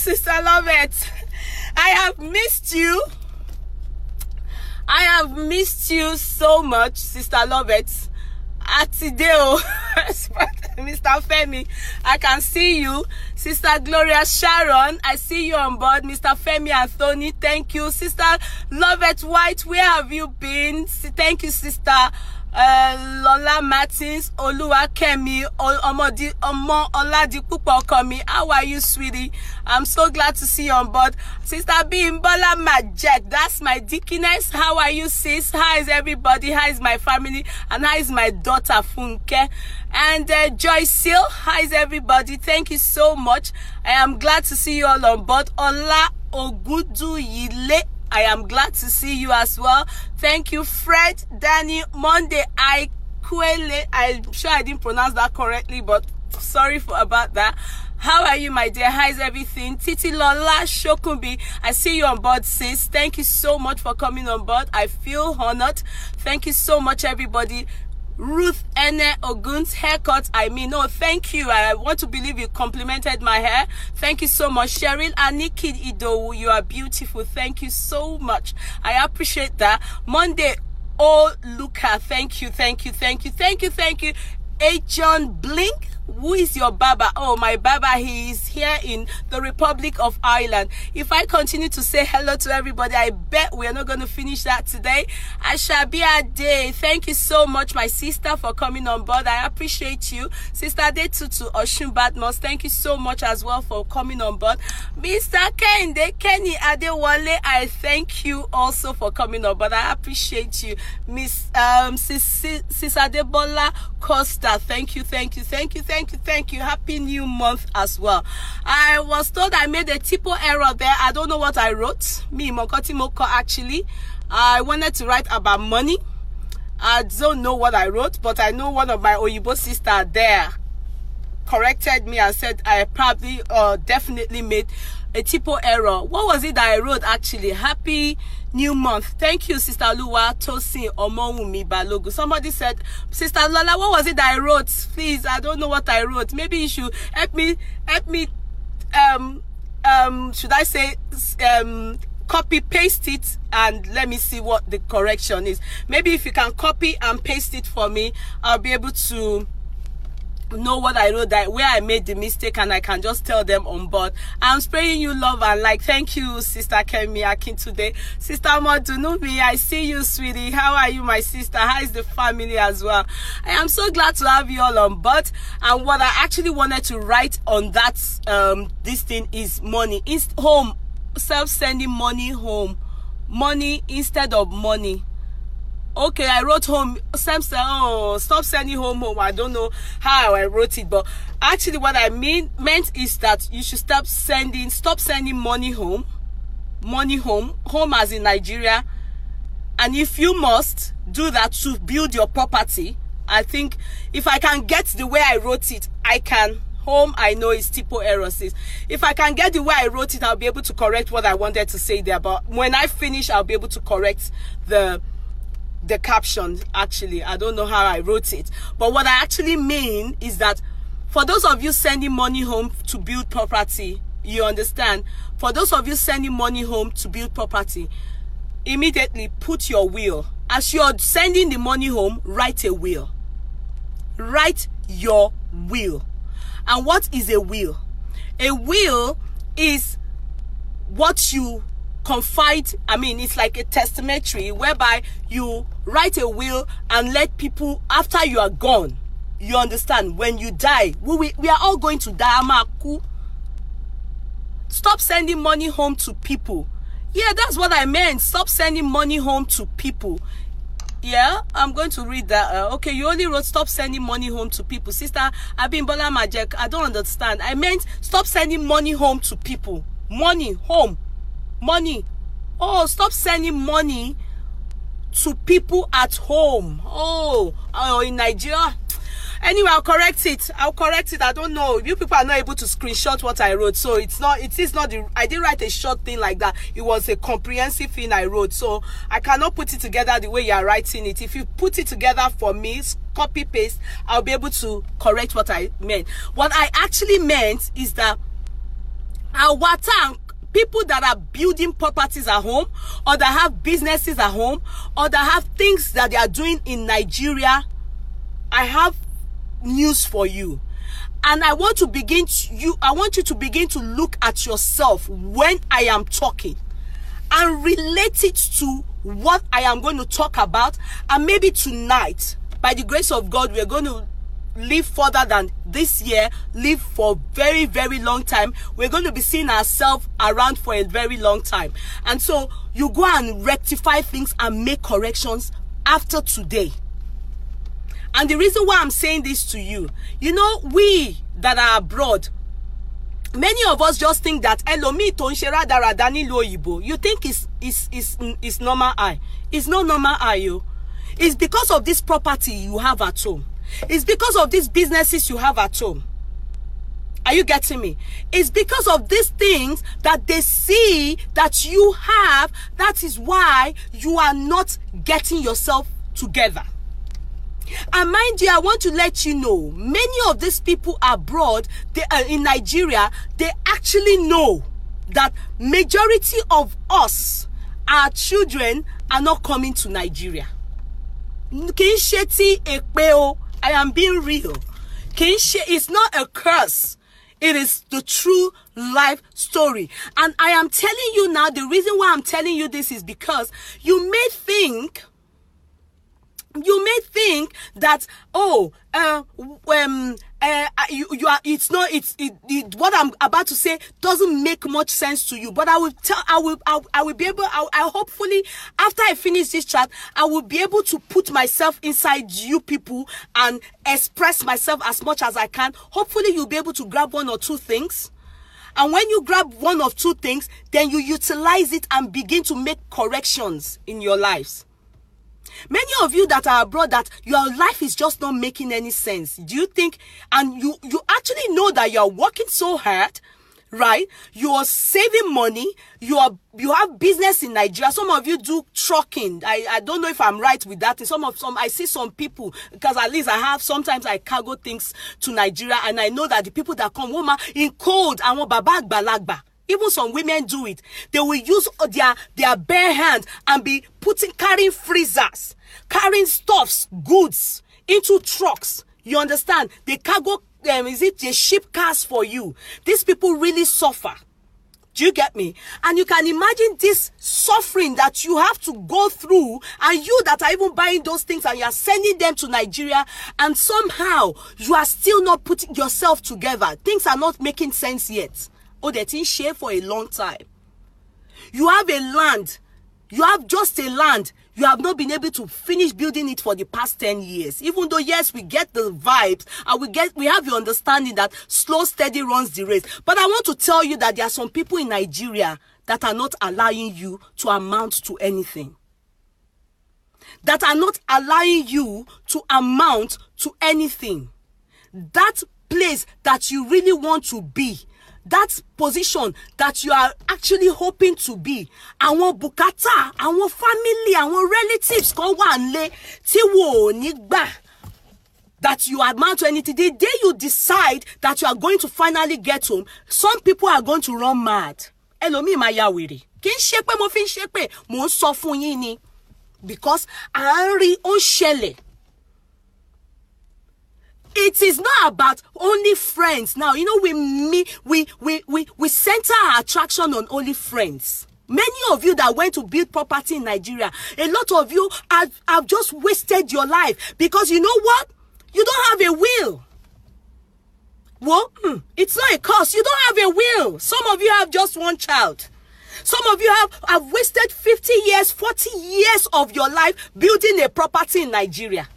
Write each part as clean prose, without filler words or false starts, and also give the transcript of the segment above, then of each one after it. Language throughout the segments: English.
Sister Lovett, I have missed you. I have missed you so much, Sister Lovett. Atideo, Mr. Femi, I can see you. Sister Gloria Sharon, I see you on board. Mr. Femi Anthony, thank you. Sister Lovett White, where have you been? Thank you, Sister Lola Martins, Oluwakemi, Omo Oladipupo Komi. How are you, sweetie? I'm so glad to see you on board. Sister Bimbola Majek, that's my deaconess. How are you, sis? How is everybody? How is my family? And how is my daughter, Funke? And Joyce Seal, how is everybody? Thank you so much. I am glad to see you all on board. Ola Ogudu Yile, I am glad to see you as well. Thank you, Fred, Danny, Monday, Kwele. I'm sure I didn't pronounce that correctly, but sorry about that. How are you, my dear? How is everything? Titi Lola Shokumbi, I see you on board, sis. Thank you so much for coming on board. I feel honored. Thank you so much, everybody. Ruth Ene Ogun's haircut. Thank you. I want to believe you complimented my hair. Thank you so much. Cheryl Aniki Idowu, you are beautiful. Thank you so much. I appreciate that. Monday, Luca, thank you. Hey, John Blink, who is your Baba? Oh, my Baba, he is here in the Republic of Ireland. If I continue to say hello to everybody, I bet we are not going to finish that today. Ashabia Day, thank you so much, my sister, for coming on board. I appreciate you. Sister Detutu Oshun Badmos, thank you so much as well for coming on board. Mr. Kende Kenny Adewale, I thank you also for coming on board. I appreciate you. Miss Sis Adebola Costa, thank you. Happy new month as well. I was told I made a typo error there. I don't know what I wrote. Mokoti Moko, actually. I wanted to write about money. I don't know what I wrote, but I know one of my Oyibo sister there corrected me and said I probably definitely made a typo error. What was it that I wrote actually? Happy new month. Thank you, Sister Luwa Tosin Omowumi Balogu. Somebody said, Sister Lola, what was it that I wrote? Please, I don't know what I wrote. Maybe you should help me should I say copy paste it and let me see what the correction is. Maybe if you can copy and paste it for me, I'll be able to know what I wrote, that where I made the mistake, and I can just tell them on board. I'm spraying you love and like. Thank you, Sister Kemi Akin today. Sister Modunumi, I see you, sweetie. How are you, my sister? How is the family as well? I am so glad to have you all on board. And what I actually wanted to write on that this thing is money. Home, self-sending money home. Money instead of money. Okay, I wrote home. Sam said, oh, stop sending home. I don't know how I wrote it, but actually what I meant is that you should stop sending money home. Money home as in Nigeria. And if you must do that to build your property, I think if I can get the way I wrote it, I can. Home, I know is typo errors. If I can get the way I wrote it, I'll be able to correct what I wanted to say there. But when I finish, I'll be able to correct the caption. Actually, I don't know how I wrote it, but what I actually mean is that for those of you sending money home to build property, you understand, for those of you sending money home to build property, immediately put your will. As you're sending the money home, write a will. Write your will. And what is a will? A will is what you confide. It's like a testamentary whereby you write a will and let people, after you are gone, you understand, when you die, we are all going to die. Stop sending money home to people. Yeah, that's what I meant. Stop sending money home to people. Yeah, I'm going to read that. Okay, you only wrote stop sending money home to people. Sister Abimbola Majek, I don't understand. I meant stop sending money home to people. Money, home. Money. Oh, stop sending money to people at home. Oh, in Nigeria. Anyway, I'll correct it. I don't know. You people are not able to screenshot what I wrote. So it is not I didn't write a short thing like that. It was a comprehensive thing I wrote. So I cannot put it together the way you are writing it. If you put it together for me, copy paste, I'll be able to correct what I meant. What I actually meant is that People that are building properties at home, or that have businesses at home, or that have things that they are doing in Nigeria, I have news for you. And I want you to begin to look at yourself when I am talking and relate it to what I am going to talk about. And maybe tonight, by the grace of God, we're going to live further than this year, live for a very, very long time. We're going to be seeing ourselves around for a very long time. And so you go and rectify things and make corrections after today. And the reason why I'm saying this to you, we that are abroad, many of us just think that you think it's normal eye. It's not normal eye, yo. It's because of this property you have at home. It's because of these businesses you have at home. Are you getting me? It's because of these things that they see that you have. That is why you are not getting yourself together. And mind you, I want to let you know, many of these people abroad, they are in Nigeria, they actually know that majority of us, our children, are not coming to Nigeria. I am being real. It's not a curse. It is the true life story. And I am telling you now, the reason why I'm telling you this is because you may think that what I'm about to say doesn't make much sense to you, but I will be able, hopefully after I finish this chat, I will be able to put myself inside you people and express myself as much as I can. Hopefully you'll be able to grab one or two things. And when you grab one or two things, then you utilize it and begin to make corrections in your lives. Many of you that are abroad, that your life is just not making any sense. Do you think, and you actually know that you're working so hard, right? You are saving money. You have business in Nigeria. Some of you do trucking. I don't know if I'm right with that. I see some people, because at least sometimes I cargo things to Nigeria, and I know that the people that come home in cold, and babag balagba. Even some women do it. They will use their bare hands and be carrying freezers, carrying stuffs, goods into trucks. You understand? They cargo, they ship cars for you. These people really suffer. Do you get me? And you can imagine this suffering that you have to go through, and you that are even buying those things and you are sending them to Nigeria, and somehow you are still not putting yourself together. Things are not making sense yet. They didn't share for a long time. You have a land. You have just a land. You have not been able to finish building it for the past 10 years. Even though, yes, we get the vibes and we have the understanding that slow, steady runs the race. But I want to tell you that there are some people in Nigeria that are not allowing you to amount to anything. That are not allowing you to amount to anything. That place that you really want to be, that position that you are actually hoping to be, àwọn bùkátà, àwọn family, àwọn relatives kan wà nílé tí wò ní gbà that you amount to anything. The day you decide that you are going to finally get home, some people are going to run mad. Ẹlòmíì máa ya wèrè. Kì í ṣe pé mo fi ń ṣe pé mo ń sọ fún yín ni, because à ń rí ó ṣẹlẹ̀. It is not about only friends. Now, we center our attraction on only friends. Many of you that went to build property in Nigeria, a lot of you have just wasted your life, because you know what? You don't have a will. Well, it's not a curse. You don't have a will. Some of you have just one child. Some of you have wasted 50 years, 40 years of your life building a property in Nigeria.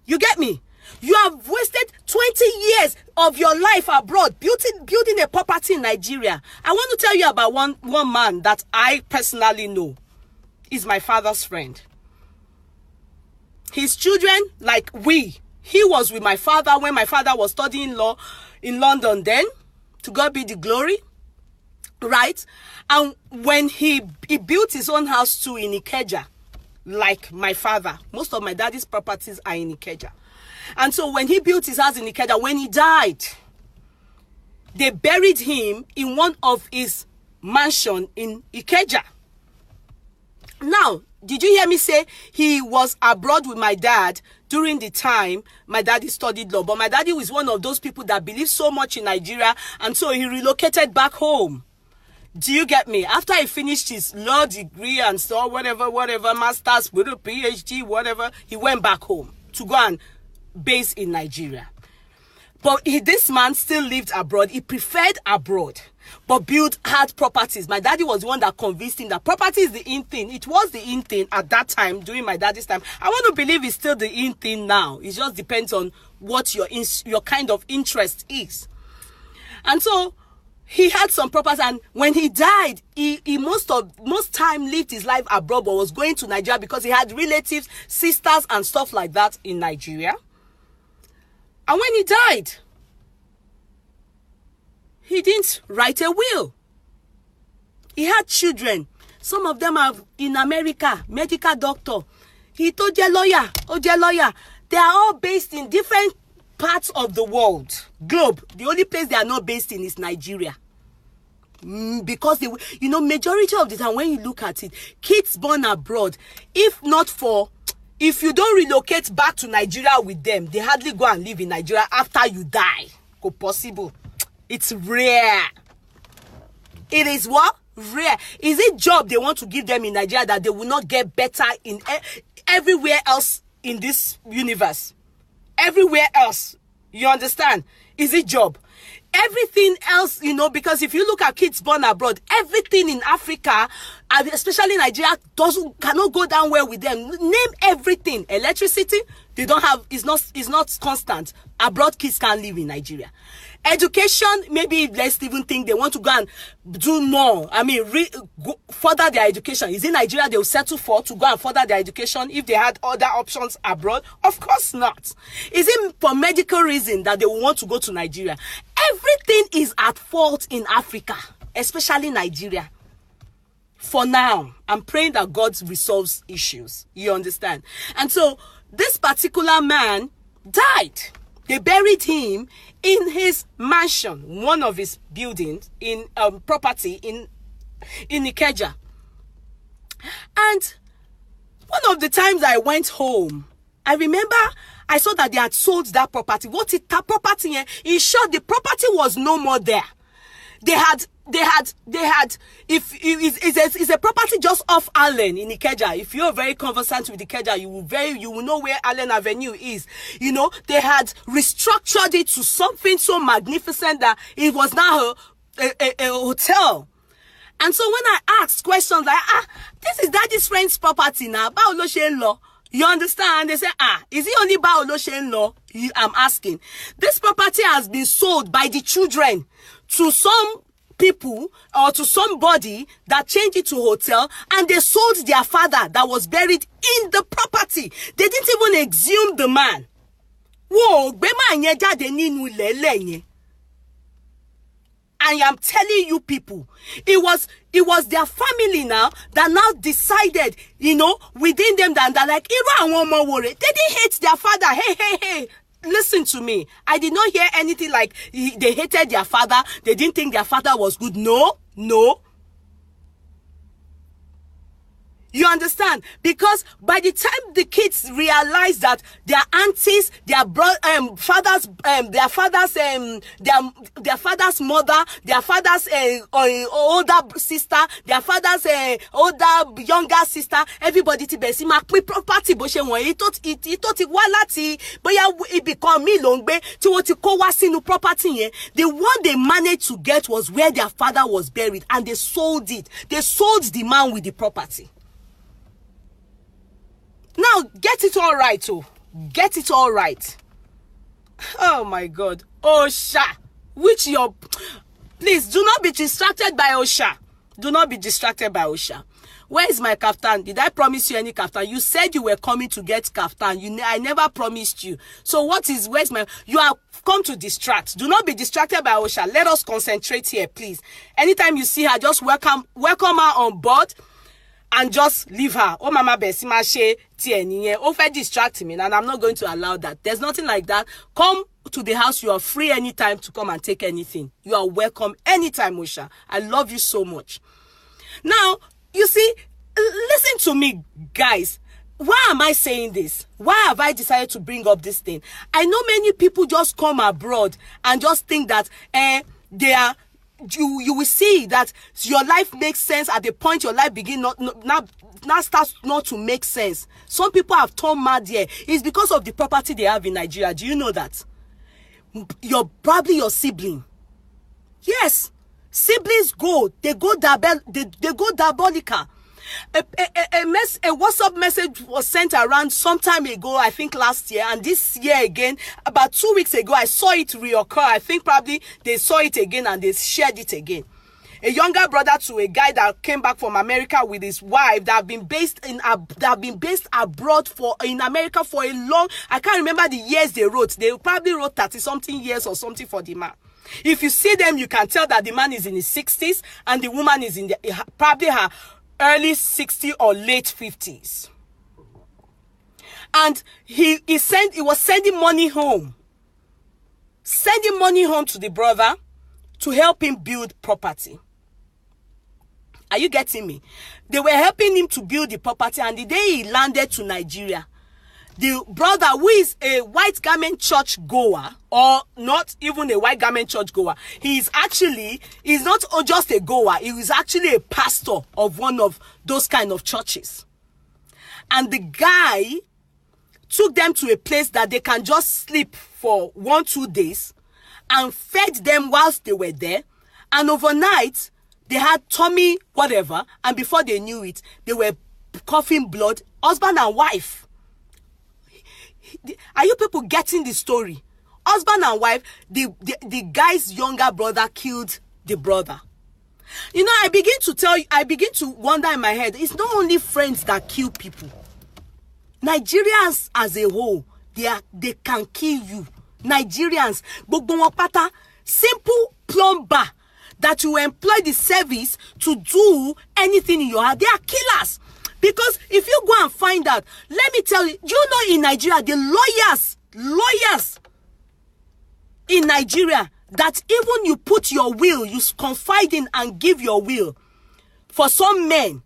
You get me? You have wasted 20 years of your life abroad building a property in Nigeria. I want to tell you about one man that I personally know. He's my father's friend. His children, he was with my father when my father was studying law in London then. To God be the glory. Right? And when he built his own house too in Ikeja, like my father. Most of my daddy's properties are in Ikeja. And so when he built his house in Ikeja, when he died, they buried him in one of his mansion in Ikeja. Now, did you hear me say he was abroad with my dad during the time my daddy studied law? But my daddy was one of those people that believed so much in Nigeria, and so he relocated back home. Do you get me? After he finished his law degree and so whatever, master's, with a PhD, whatever, he went back home to go and base in Nigeria. But this man still lived abroad. He preferred abroad, but had properties. My daddy was the one that convinced him that property is the in thing. It was the in thing at that time, during my daddy's time. I want to believe it's still the in thing now. It just depends on what your kind of interest is. And so he had some properties, and when he died, he most time lived his life abroad, but was going to Nigeria because he had relatives, sisters, and stuff like that in Nigeria. And when he died, he didn't write a will. He had children. Some of them are in America, medical doctor. He told a lawyer. They are all based in different parts of the world, globe. The only place they are not based in is Nigeria. Because majority of the time when you look at it, kids born abroad, if you don't relocate back to Nigeria with them, they hardly go and live in Nigeria after you die. Possible. It's rare. It is what? Rare. Is it job they want to give them in Nigeria that they will not get better in everywhere else in this universe? Everywhere else. You understand? Is it job? Everything else, because if you look at kids born abroad, everything in Africa, especially Nigeria, cannot go down well with them. Name everything. Electricity, they don't have, is not constant. Abroad kids can't live in Nigeria. Education, maybe let's even think they want to go and do more. Further their education. Is in Nigeria they will settle to go and further their education if they had other options abroad? Of course not. Is it for medical reason that they will want to go to Nigeria? Everything is at fault in Africa, especially Nigeria. For now, I'm praying that God resolves issues. You understand? And so this particular man died. They buried him in his mansion, one of his buildings in property in Ikeja. And one of the times I went home, I remember I saw that they had sold that property. What is that property? In short, the property was no more there. They had it's a property just off Allen in Ikeja. If you're very conversant with Ikeja, you will know where Allen Avenue is. They had restructured it to something so magnificent that it was now a hotel. And so when I asked questions like, this is daddy's friend's property now, Baoloshen law. You understand? They say, is it only Baoloshen law? I'm asking. This property has been sold by the children to some people or to somebody that changed it to hotel, and they sold their father that was buried in the property. They didn't even exhume the man. Whoa, I am telling you people, it was their family now that now decided, within them that they're like, they didn't hate their father. Hey. Listen to me. I did not hear anything like they hated their father. They didn't think their father was good. No. You understand? Because by the time the kids realize that their aunties, their father's mother, their father's older sister, their father's older younger sister, everybody ti bẹ̀rẹ̀ sí máa pín property bó ṣe wọ̀nyí tó ti wá láti bóyá ibìkan mi ló ń gbé tí wọ́n ti kó wá sínú property yẹn. The one they managed to get was where their father was buried, and they sold it. They sold the man with the property. Now, get it all right, Get it all right. Oh, my God. Osha. Please, do not be distracted by Osha. Do not be distracted by Osha. Where is my kaftan? Did I promise you any kaftan? You said you were coming to get kaftan. I never promised you. So where's my... You have come to distract. Do not be distracted by Osha. Let us concentrate here, please. Anytime you see her, just welcome her on board. And just leave her. Oh, Mama Besima she tie niye. Oh, fe distract me, and I'm not going to allow that. There's nothing like that. Come to the house. You are free anytime to come and take anything. You are welcome anytime, Osha. I love you so much. Now, you see, listen to me, guys. Why am I saying this? Why have I decided to bring up this thing? I know many people just come abroad and just think that they are. You will see that your life makes sense at the point your life begin now starts not to make sense. Some people have turned mad here. It's because of the property they have in Nigeria. Do you know that? Probably your sibling. Yes, siblings they go diabolical. A WhatsApp message was sent around some time ago, I think last year, and this year again, about 2 weeks ago, I saw it reoccur. I think probably they saw it again and they shared it again. A younger brother to a guy that came back from America with his wife that have been based abroad in America for a long, I can't remember the years they wrote. They probably wrote 30-something years or something for the man. If you see them, you can tell that the man is in his 60s and the woman is in probably her early 60s or late 50s. And he was sending money home. Sending money home to the brother to help him build property. Are you getting me? They were helping him to build the property, and the day he landed to Nigeria, the brother, who is a white garment church goer, or not even a white garment church goer, he's not just a goer, he is actually a pastor of one of those kind of churches. And the guy took them to a place that they can just sleep for 1-2 days and fed them whilst they were there. And overnight, they had tummy whatever, and before they knew it, they were coughing blood, husband and wife. Are you people getting the story? Husband and wife, the guy's younger brother killed the brother. You know, I begin to wonder in my head, it's not only friends that kill people. Nigerians as a whole, they can kill you. Nigerians, simple plumber that you employ the service to do anything in your house, they are killers. Because if you go and find out, let me tell you, in Nigeria, the lawyers in Nigeria, that even you put your will, you confide in and give your will, for some men,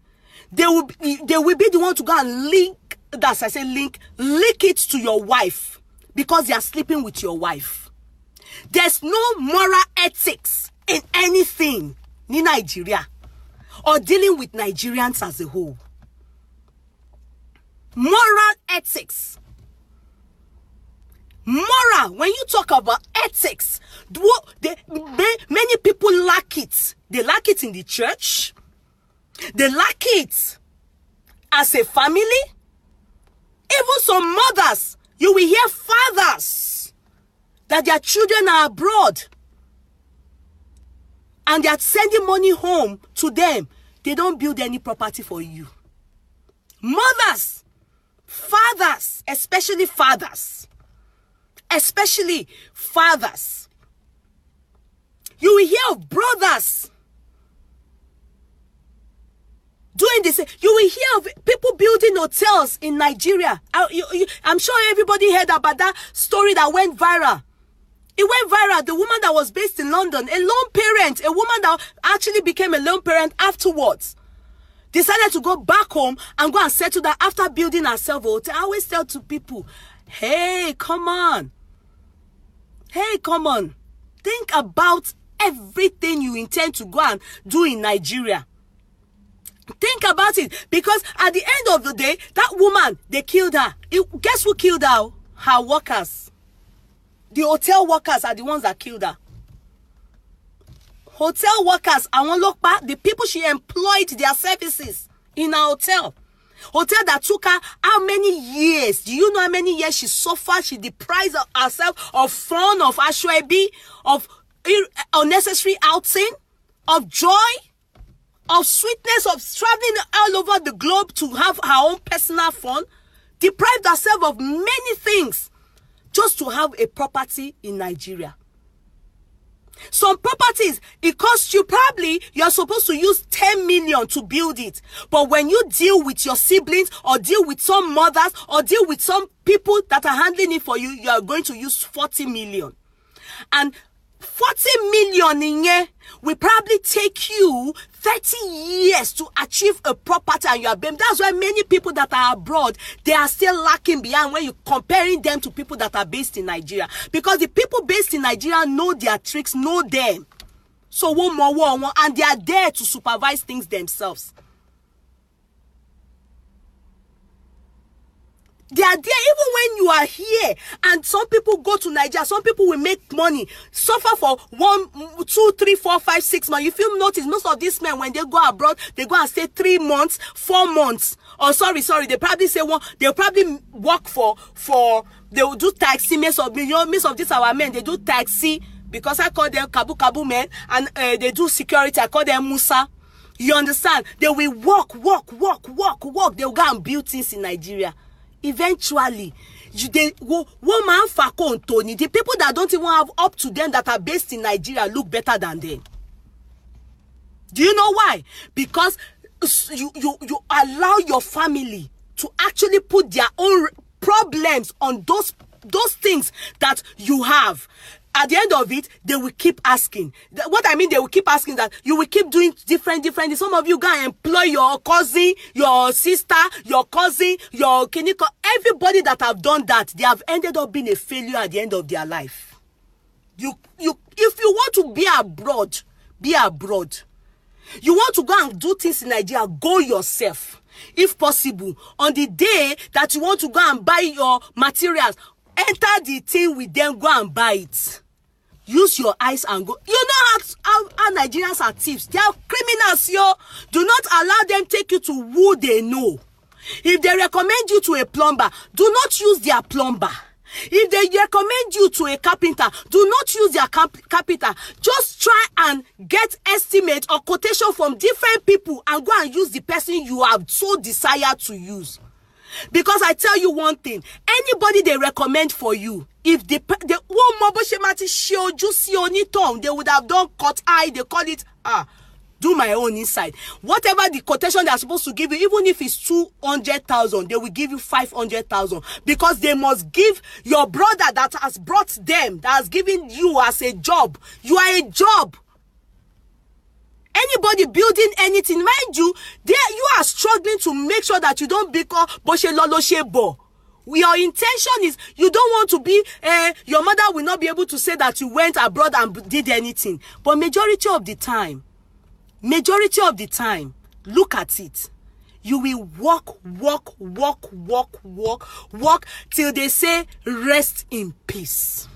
they will be the one to go and leak it to your wife, because they are sleeping with your wife. There's no moral ethics in anything in Nigeria, or dealing with Nigerians as a whole. Moral ethics. Moral, when you talk about ethics, many people lack it. They lack it in the church. They lack it as a family. Even some mothers, you will hear fathers that their children are abroad and they are sending money home to them. They don't build any property for you. Mothers, fathers, especially fathers. You will hear of brothers doing this. You will hear of people building hotels in Nigeria. I'm sure everybody heard about that story that went viral. It went viral. The woman that was based in London, a lone parent, a woman that actually became a lone parent afterwards, decided to go back home and go and settle that after building herself a hotel. I always tell to people, hey, come on. Think about everything you intend to go and do in Nigeria. Think about it. Because at the end of the day, that woman, they killed her. Guess who killed her? Her workers. The hotel workers are the ones that killed her. Hotel workers, the people she employed their services in her hotel. Hotel that took her how many years? Do you know how many years she suffered? She deprived herself of fun, of ashwebi, of unnecessary outing, of joy, of sweetness, of traveling all over the globe to have her own personal fun. Deprived herself of many things just to have a property in Nigeria. Some properties, it costs you, probably you're supposed to use 10 million to build it. But when you deal with your siblings or deal with some mothers or deal with some people that are handling it for you, you are going to use 40 million. And 40 million in here will probably take you 30 years to achieve a property and you are BAME. That's why many people that are abroad, they are still lacking behind when you're comparing them to people that are based in Nigeria. Because the people based in Nigeria know their tricks, know them. So one more, and they are there to supervise things themselves. They are there even when you are here. And some people go to Nigeria, some people will make money, suffer for 1, 2, 3, 4, 5, 6 months. If you notice, most of these men, when they go abroad, they go and stay 3 months, 4 months. Or sorry, they probably say they'll probably work they will do taxi. Most of these our men, they do taxi, because I call them Kabu men, and they do security, I call them Musa. You understand? They will walk. They'll go and build things in Nigeria. Eventually, the people that don't even have up to them that are based in Nigeria look better than them. Do you know why? Because you allow your family to actually put their own problems on those things that you have. At the end of it, they will keep asking. What I mean, they will keep asking that you will keep doing different. Some of you go and employ your cousin, your sister, your cousin, your kiniko. Everybody that have done that, they have ended up being a failure at the end of their life. If you want to be abroad, be abroad. You want to go and do things in Nigeria, go yourself. If possible, on the day that you want to go and buy your materials, enter the thing with them, go and buy it. Use your eyes and go. You know how Nigerians are thieves. They are criminals, yo. Do not allow them take you to who they know. If they recommend you to a plumber, do not use their plumber. If they recommend you to a carpenter, do not use their carpenter. Just try and get estimate or quotation from different people and go and use the person you have so desired to use. Because I tell you one thing, anybody they recommend for you, if they would have done cut eye, they call it do my own inside. Whatever the quotation they are supposed to give you, even if it's 200,000, they will give you 500,000, because they must give your brother that has brought them, that has given you as a job. You are a job. Anybody building anything, mind you, you are struggling to make sure that you don't become boshe lolo. Your intention is you don't want to be, your mother will not be able to say that you went abroad and did anything. But majority of the time, look at it. You will walk till they say rest in peace.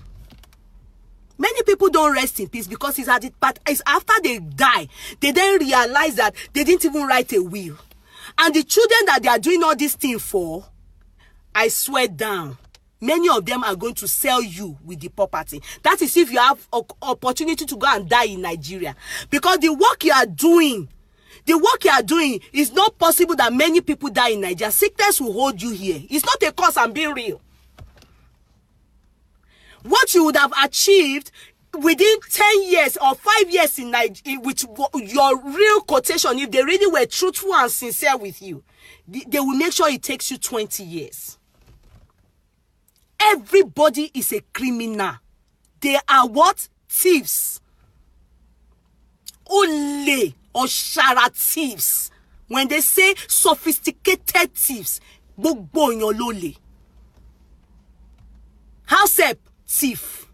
Many people don't rest in peace because it's after they die, they then realize that they didn't even write a will. And the children that they are doing all this thing for, I swear down, many of them are going to sell you with the property. That is if you have an opportunity to go and die in Nigeria. Because the work you are doing is not possible that many people die in Nigeria. Sickness will hold you here. It's not a cause, I'm being real. What you would have achieved within 10 years or 5 years in Nigeria, with your real quotation, if they really were truthful and sincere with you, they will make sure it takes you 20 years. Everybody is a criminal. They are what? Thieves. Ole or shara thieves. When they say sophisticated thieves, gbogbo yan lole. House help, thief.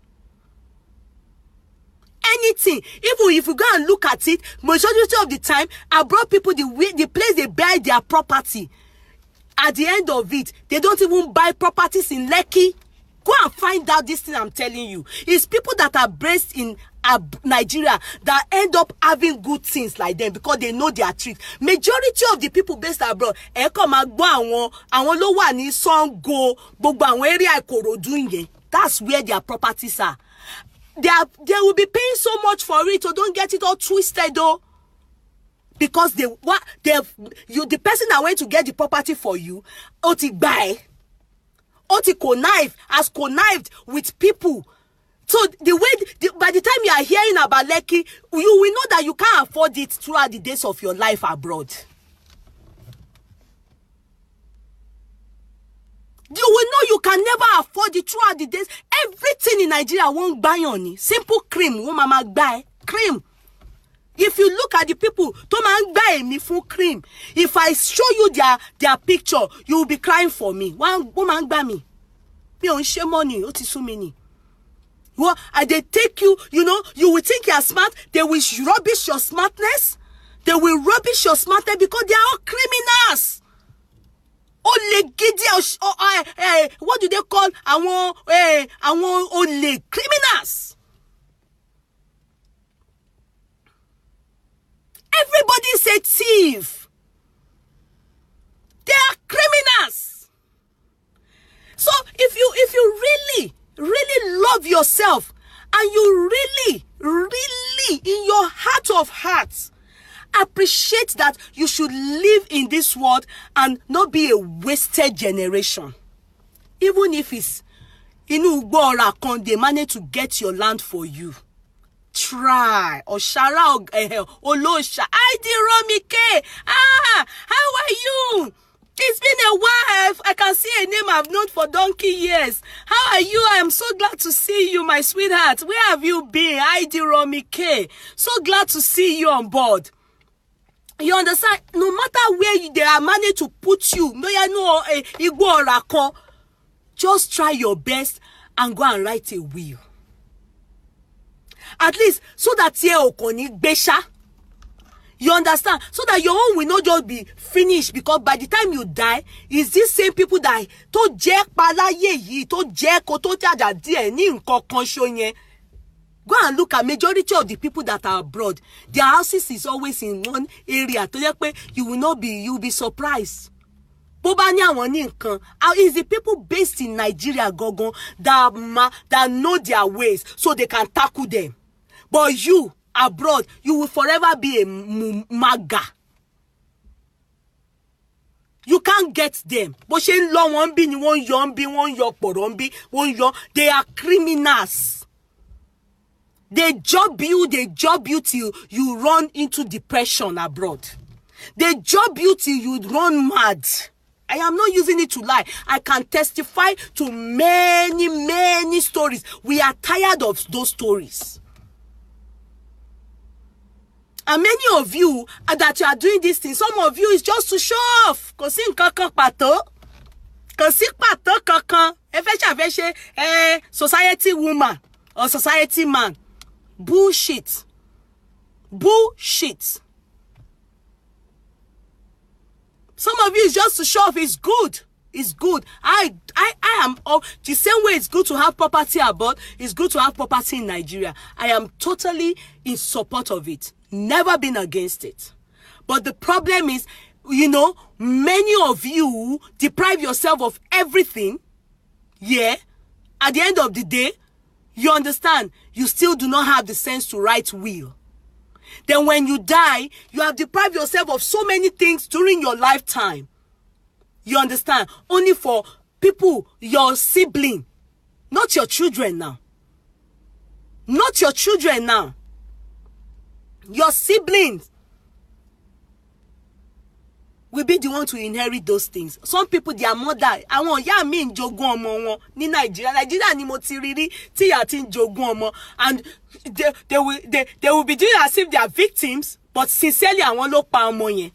Anything, even if you go and look at it, majority of the time, abroad people, the place they buy their property, at the end of it, they don't even buy properties in Lekki. Go and find out this thing I'm telling you. It's people that are based in Nigeria that end up having good things like them because they know their tricks. Majority of the people based abroad, àwọn ló wà ní Sango, gbogbo àwọn area Ikorodu yẹn. That's where their properties are. They will be paying so much for it, so don't get it all twisted though. Because the person that went to get the property for you, has connived with people So by the time you are hearing about Lekki, you will know that you can't afford it throughout the days of your life abroad. You will know you can never afford it throughout the days. Everything in Nigeria won't buy on it. Simple cream, won't mama buy cream. If you look at the people, to man buy me full cream. If I show you their picture, you will be crying for me. One woman buy me. Me on share money. What is so many? Well, and they take you, you know, you will think you are smart. They will rubbish your smartness. They will rubbish your smartness because they are all criminals. What do they call only criminals? Everybody is a thief. They are criminals. So if you really love yourself and you really in your heart of hearts appreciate that you should live in this world and not be a wasted generation, even if it's inu gbora kan they manage to get your land for you, try. Oshara Olosha Idiromike, how are you? It's been a while. I can see a name I've known for donkey years. How are you? I am so glad to see you, my sweetheart. Where have you been? Idiromike, so glad to see you on board. You understand? No matter where they are managed to put you, just try your best and go and write a will. At least so that you understand? So that your own will not just be finished, because by the time you die, it's these same people that go and look at majority of the people that are abroad. Their houses is always in one area. You will be surprised. Is the people based in Nigeria that know their ways so they can tackle them. But you abroad, you will forever be a maga. You can't get them. They are criminals. They job you till you run into depression abroad. They job you till you run mad. I am not using it to lie. I can testify to many stories. We are tired of those stories. And many of you that you are doing this thing, some of you is just to show off. Society woman or society man. Bullshit. Some of you is just to show off. It's good. It's good. I am the same way it's good to have property abroad, it's good to have property in Nigeria. I am totally in support of it. Never been against it. But the problem is, many of you deprive yourself of everything. Yeah. At the end of the day, you understand, you still do not have the sense to write will. Then when you die, you have deprived yourself of so many things during your lifetime. You understand? Only for people, your sibling, not your children now. Not your children now. Your siblings will be the one to inherit those things. Some people, their mother, I want ya mi njogun omo won ni Nigeria ni mo ti riri ti ya ti njogun omo, and they will be doing as if they are victims, but sincerely àwọn ló pa ọmọ yẹn.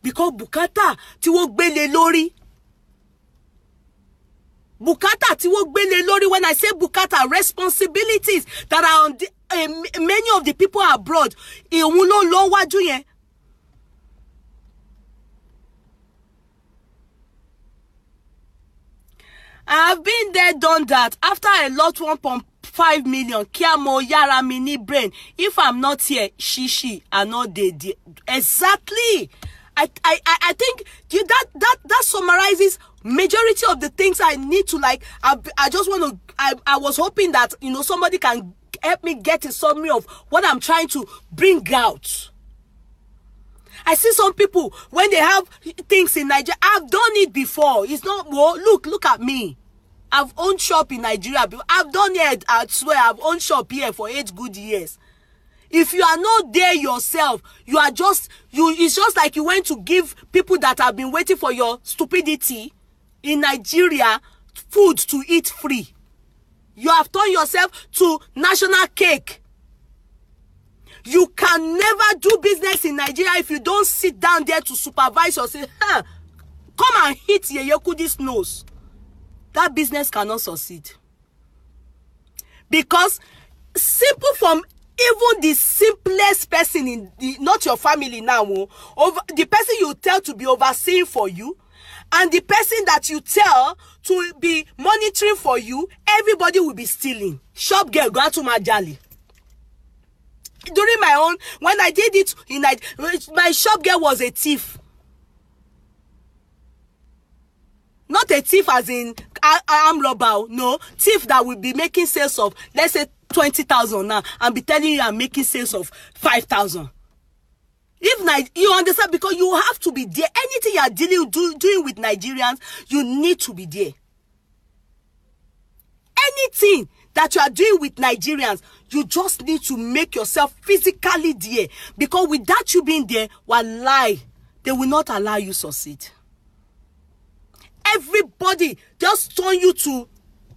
Because bùkátà tí wọ́n gbélé lórí. Bùkátà tí wọ́n gbélé lórí. When I say bùkátà, responsibilities that are on many of the people abroad, ìhun ló lọ wájú yẹn. I've been there, done that. After I lost 1.5 million, Kiamo Yara mini brain. If I'm not here, shishi are not there. Exactly. I think that summarizes majority of the things I need to like. I just want to. I was hoping that somebody can help me get a summary of what I'm trying to bring out. I see some people when they have things in Nigeria. I've done it before. It's not look at me. I've owned shop in Nigeria. I've done it, I swear, I've owned shop here for 8 good years. If you are not there yourself, you are just, it's just like you went to give people that have been waiting for your stupidity in Nigeria food to eat free. You have turned yourself to national cake. You can never do business in Nigeria if you don't sit down there to supervise or say, come and hit Yeye Kudi's nose. That business cannot succeed. Because simple from even the simplest person in not your family now, the person you tell to be overseeing for you, and the person that you tell to be monitoring for you, everybody will be stealing. Shop girl, go to Majali. During my own, when I did it, my shop girl was a thief. Not a thief as in arm robber, no. Thief that will be making sales of, let's say, 20,000 now, and be telling you I'm making sales of 5,000. You understand? Because you have to be there. Anything you are doing with Nigerians, you need to be there. Anything that you are doing with Nigerians, you just need to make yourself physically there. Because without you being there, wallahi, they will not allow you succeed. Everybody just turn you to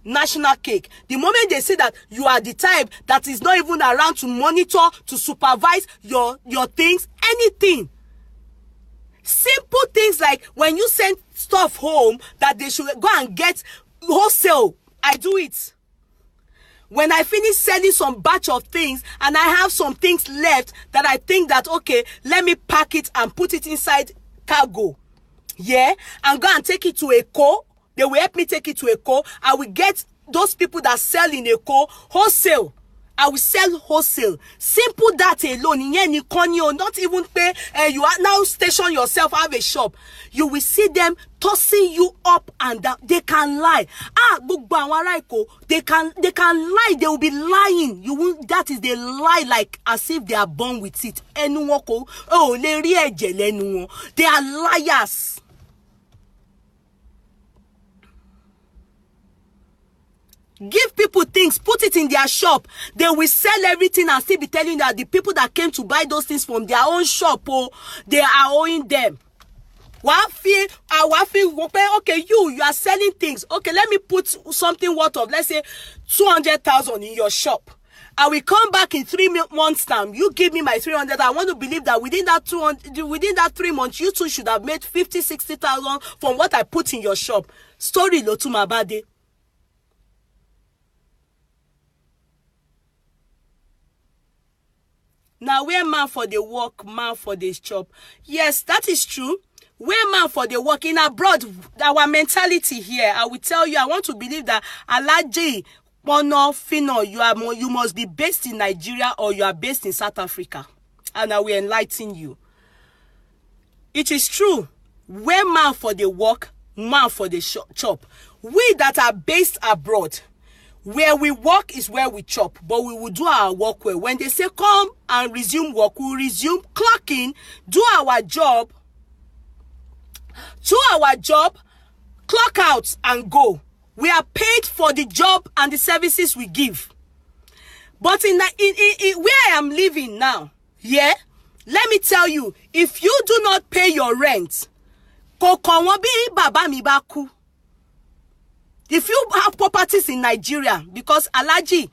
national cake. The moment they say that you are the type that is not even around to monitor, to supervise your things, anything. Simple things like when you send stuff home that they should go and get wholesale, I do it. When I finish selling some batch of things and I have some things left that I think that, okay, let me pack it and put it inside cargo. Yeah, and go and take it to Eko. They will help me take it to Eko. I will get those people that sell in Eko wholesale. I will sell wholesale. Simple that alone. Not even pay. You are now station yourself, have a shop. You will see them tossing you up and down. They can lie. They can lie. They will be lying. That is, they lie like as if they are born with it. They are liars. Give people things, put it in their shop. They will sell everything and still be telling you that the people that came to buy those things from their own shop, they are owing them. Okay, you are selling things. Okay, let me put something worth of, let's say, 200,000 in your shop. I will come back in 3 months' time. You give me my 300. I want to believe that within that 3 months, you too should have made 50, 60,000 from what I put in your shop. Story Lotumabade. Now, where man for the work, man for the chop. Yes, that is true. Where man for the work in abroad, our mentality here, I will tell you, I want to believe that Alhaji Bono Fino, you must be based in Nigeria or you are based in South Africa. And I will enlighten you. It is true. Where man for the work, man for the chop. We that are based abroad, where we work is where we chop, but we will do our work well. When they say come and resume work, we'll resume, clock in, do our job, clock out and go. We are paid for the job and the services we give. But in where I am living now, yeah, let me tell you, if you do not pay your rent, if you have properties in Nigeria, because Alhaji,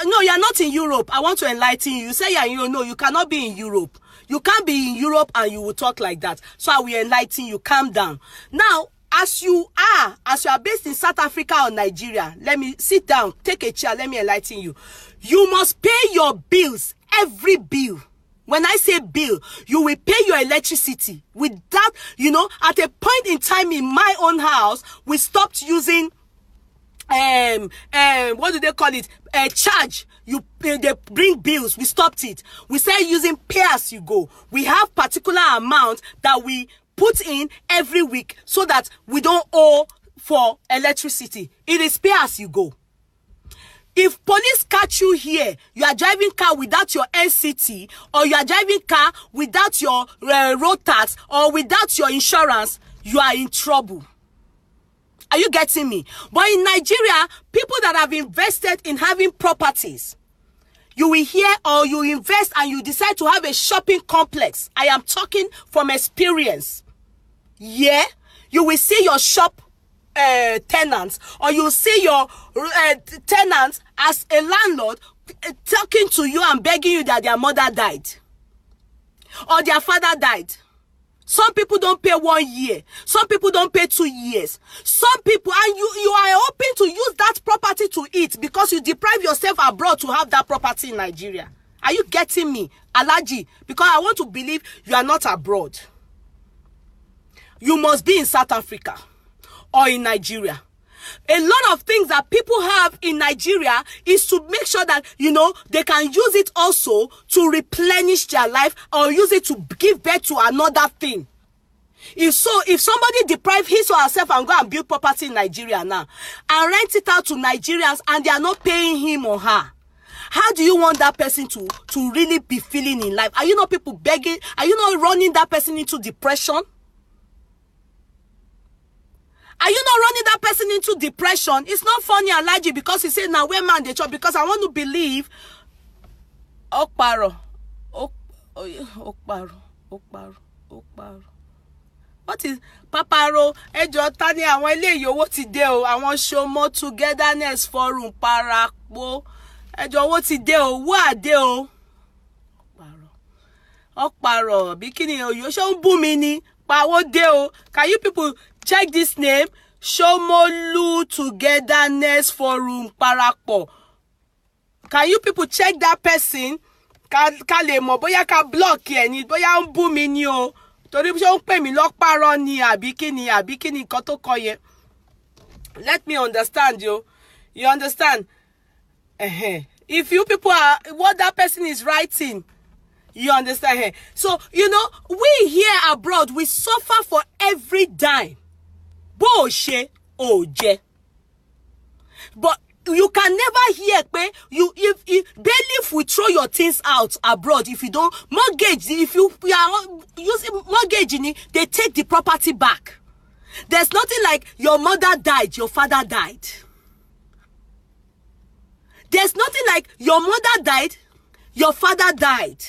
no, you are not in Europe. I want to enlighten you. You say you are in Europe. No, you cannot be in Europe. You can't be in Europe and you will talk like that. So I will enlighten you. Calm down. Now, as you are based in South Africa or Nigeria, let me sit down, take a chair, let me enlighten you. You must pay your bills, every bill. When I say bill, you will pay your electricity. With that, at a point in time in my own house, we stopped using what do they call it? Charge. They bring bills. We stopped it. We started using pay as you go. We have particular amount that we put in every week so that we don't owe for electricity. It is pay as you go. If police catch you here, you are driving car without your NCT, or you are driving car without your road tax, or without your insurance, you are in trouble. Are you getting me? But in Nigeria, people that have invested in having properties, you will hear, or you invest and you decide to have a shopping complex. I am talking from experience. Yeah, you will see your shop tenants, or you see your tenants as a landlord talking to you and begging you that their mother died or their father died. Some people don't pay 1 year. Some people don't pay 2 years. Some people, and you are hoping to use that property to eat because you deprive yourself abroad to have that property in Nigeria. Are you getting me, Alhaji? Because I want to believe you are not abroad. You must be in South Africa or in Nigeria. A lot of things that people have in Nigeria is to make sure that, they can use it also to replenish their life or use it to give birth to another thing. If somebody deprive his or herself and go and build property in Nigeria now and rent it out to Nigerians and they are not paying him or her, how do you want that person to really be feeling in life? Are you not people begging? Are you not running that person into depression? Are you not running that person into depression? It's not funny, Alhaji, because he said, now where man they chop, because I want to believe. Okparo. What is Paparo? Ejo tani àwọn eléyìí owó ti dé o. Àwọn Shomo Togetherness Forum Parapo. Ejo owó ti dé o. Wo ade o. Okparo. Bikini o. Yo ṣe ń bú mi ni. Pawo de o. Can you people check this name? Shomolu Togetherness Forum Parapo. Can you people check that person? Ka le mo bóyá ka block ẹ ni, bóyá ń bú mi ni o. Torí ṣé ó ń pè mí lọ́pàrọ̀ ni àbí kíni nǹkan tó kọ yẹn. Let me understand you. You understand? If you people are what that person is writing, you understand? So, we here abroad, we suffer for every dime. Bó ṣe ó jẹ. But you can never hear if bailiff will throw your things out abroad if you don't mortgage. If you are using mortgage, they take the property back. There's nothing like your mother died, your father died. There's nothing like your mother died, your father died.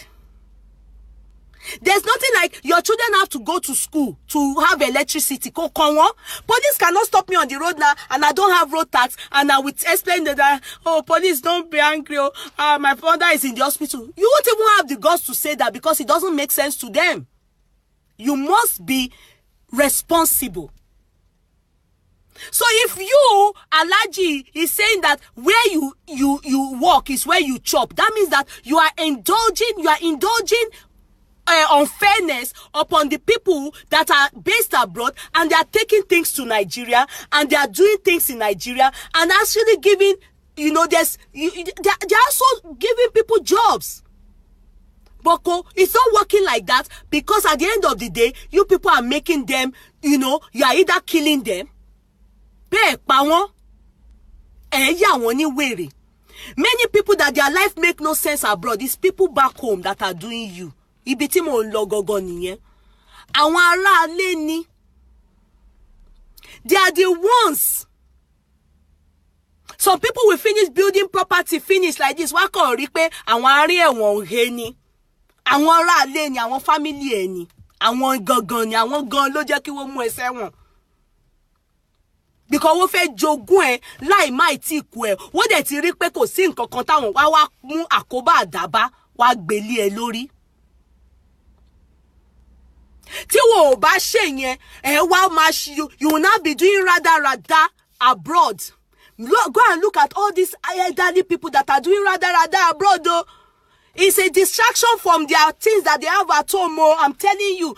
There's nothing like your children have to go to school to have electricity. Police cannot stop me on the road now and I don't have road tax and I will explain that, police, don't be angry. My father is in the hospital. You won't even have the guts to say that because it doesn't make sense to them. You must be responsible. So if you, Alhaji, is saying that where you work is where you chop, that means that you are indulging unfairness upon the people that are based abroad and they are taking things to Nigeria and they are doing things in Nigeria and actually giving, they're also giving people jobs. Boko, it's not working like that because at the end of the day, you people are making them, you are either killing them. Many people that their life make no sense abroad, these people back home that are doing you. Ibi tí mo ń lọ gangan nìyẹn. Àwọn ará ilé ni. They are the ones. Some people will finish building property, finish like this. Wá kàn rí pé àwọn arí ẹ̀wọ̀n he ni. Àwọn ará ilé ni, àwọn family ẹ̀ ni. Àwọn gangan ni, àwọn gan ló jẹ́ kí wọ́n mú ẹ sẹ́wọ̀n. Because wọ́n fẹ́ jogún ẹ láì má tí kú ẹ. Wọ́n dẹ̀ ti rí pé kò sí nǹkan kan táwọn wá mú àkóbá àdábá wá gbélé ẹ lórí. Tí wo bá ṣe yẹn, you will not be doing rather abroad. Go and look at all these elderly people that are doing rather abroad though. It's a distraction from their things that they have at home. I'm telling you.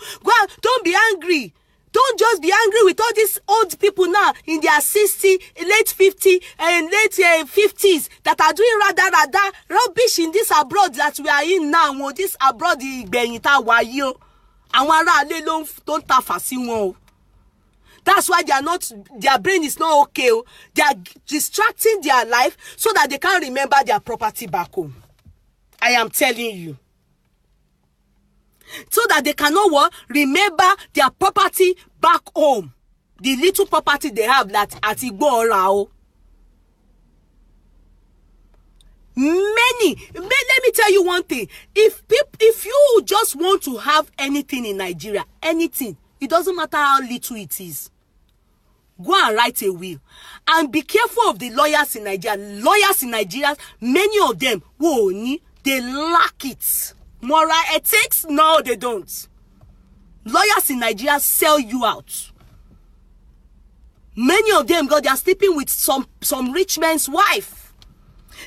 Don't be angry. Don't just be angry with all these old people now in their 60, late 50, and late 50s that are doing rather rubbish in this abroad that we are in now. This abroad don't That's why their brain is not okay. They are distracting their life so that they can't remember their property back home. I am telling you. So that they cannot remember their property back home. the little property they have that at Igbo. Many, let me tell you one thing. If you just want to have anything in Nigeria, anything, it doesn't matter how little it is, go and write a will. And be careful of the lawyers in Nigeria. Lawyers in Nigeria, many of them, they lack it. Moral ethics, no, they don't. Lawyers in Nigeria sell you out. Many of them, God, they are sleeping with some rich man's wife.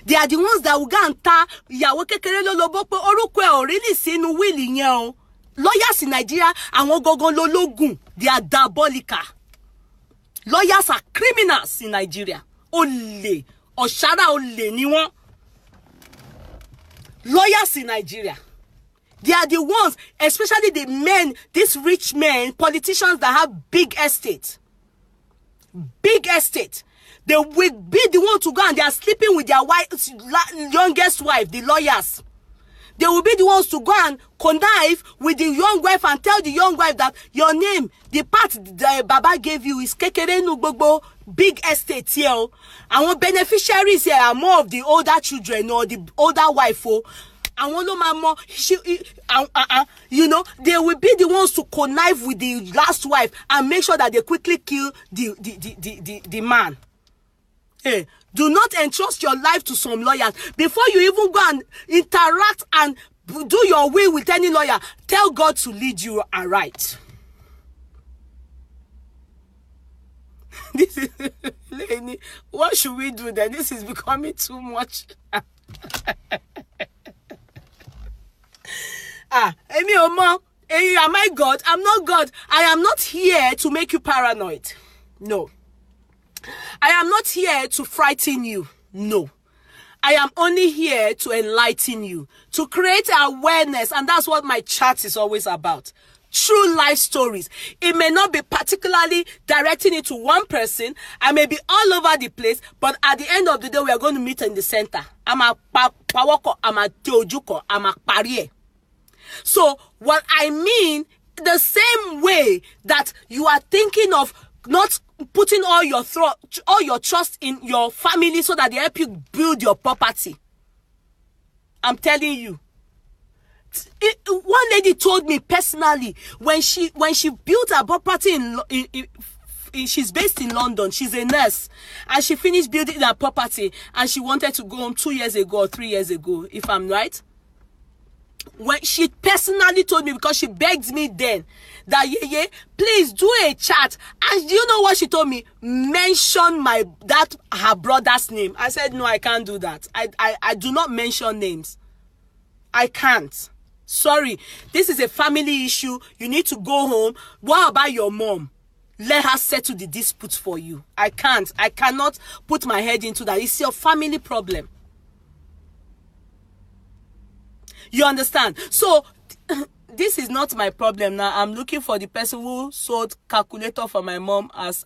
They are the ones that will go and ìyàwó kékeré ló lọ bó pé orúkọ ẹ̀ ò really sínú wíìlì yẹn o. Lawyers in Nigeria, àwọn gangan lológun. They are diabolical. Lawyers are criminals in Nigeria. Olè, ọ̀ṣàrà olè ni wọ́n. Lawyers in Nigeria, they are the ones, especially the men, these rich men, politicians that have big estate. Big estate. They will be the one to go and they are sleeping with their youngest wife, the lawyers. They will be the ones to go and connive with the young wife and tell the young wife that your name, the part the Baba gave you is Kekerenu Gbogbo, big estate here. And what beneficiaries here are more of the older children or the older wife. And one of my mom, they will be the ones to connive with the last wife and make sure that they quickly kill the man. Hey, do not entrust your life to some lawyers. Before you even go and interact and do your will with any lawyer, tell God to lead you aright. This is Lenny. What should we do then? This is becoming too much. Emi Omo, am I God? I'm not God. I am not here to make you paranoid. No. I am not here to frighten you. No. I am only here to enlighten you, to create awareness, and that's what my chat is always about. True life stories. It may not be particularly directing it to one person. I may be all over the place, but at the end of the day, we are going to meet in the center. I'm a Pawoko, I'm a Teojuko, I'm a Parie. So what I mean, the same way that you are thinking of not putting all your trust in your family so that they help you build your property. I'm telling you. One lady told me personally when she built her property she's based in London. She's a nurse, and she finished building her property, and she wanted to go home 2 years ago or 3 years ago, if I'm right. When she personally told me, because she begged me then, that please do a chat. And you know what she told me? Mention her brother's name. I said, no, I can't do that. I do not mention names. I can't. Sorry. This is a family issue. You need to go home. What about your mom? Let her settle the dispute for you. I can't. I cannot put my head into that. It's your family problem. You understand? So, this is not my problem now. I'm looking for the person who sold calculator for my mom as...